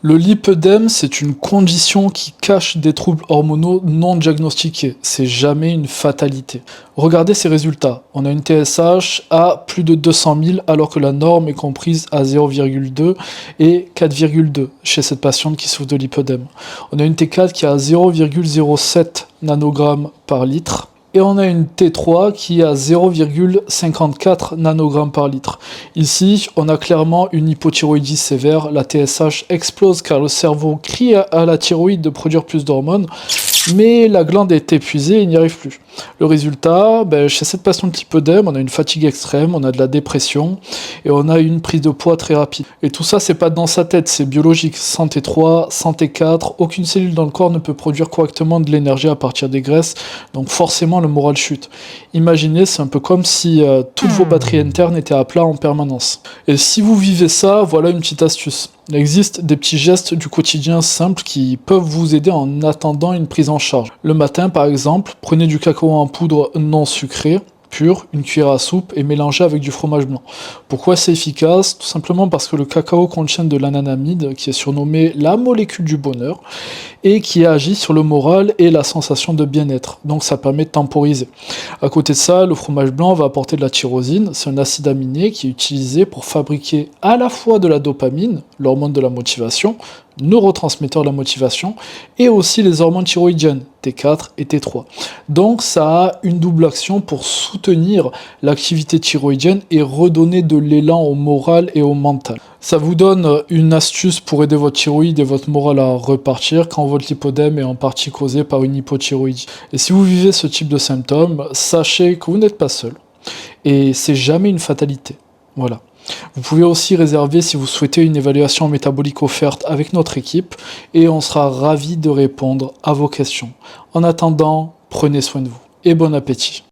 Le lipœdème, c'est une condition qui cache des troubles hormonaux non diagnostiqués. C'est jamais une fatalité. Regardez ces résultats. On a une TSH à plus de 200 000 alors que la norme est comprise à 0,2 et 4,2 chez cette patiente qui souffre de lipœdème. On a une T4 qui est à 0,07 nanogrammes par litre. Et on a une T3 qui est à 0,54 nanogrammes par litre. Ici, on a clairement une hypothyroïdie sévère. La TSH explose car le cerveau crie à la thyroïde de produire plus d'hormones, mais la glande est épuisée et il n'y arrive plus. Le résultat, chez cette patiente lipœdème, on a une fatigue extrême, on a de la dépression et on a une prise de poids très rapide. Et tout ça, c'est pas dans sa tête, c'est biologique. Sans T3, sans T4, aucune cellule dans le corps ne peut produire correctement de l'énergie à partir des graisses, donc forcément le moral chute. Imaginez, c'est un peu comme si toutes vos batteries internes étaient à plat en permanence. Et si vous vivez ça, voilà une petite astuce. Il existe des petits gestes du quotidien simples qui peuvent vous aider en attendant une prise en charge. Le matin, par exemple, prenez du cacao en poudre non sucré, pur, une cuillère à soupe et mélangez avec du fromage blanc. Pourquoi c'est efficace? Tout simplement parce que le cacao contient de l'anandamide, qui est surnommée la molécule du bonheur, et qui agit sur le moral et la sensation de bien-être. Donc ça permet de temporiser. À côté de ça, le fromage blanc va apporter de la tyrosine, c'est un acide aminé qui est utilisé pour fabriquer à la fois de la dopamine, l'hormone de la motivation, neurotransmetteur de la motivation, et aussi les hormones thyroïdiennes, T4 et T3. Donc ça a une double action pour soutenir l'activité thyroïdienne et redonner de l'élan au moral et au mental. Ça vous donne une astuce pour aider votre thyroïde et votre moral à repartir quand votre lipœdème est en partie causé par une hypothyroïdie. Et si vous vivez ce type de symptômes, sachez que vous n'êtes pas seul. Et c'est jamais une fatalité. Voilà. Vous pouvez aussi réserver si vous souhaitez une évaluation métabolique offerte avec notre équipe et on sera ravis de répondre à vos questions. En attendant, prenez soin de vous et bon appétit.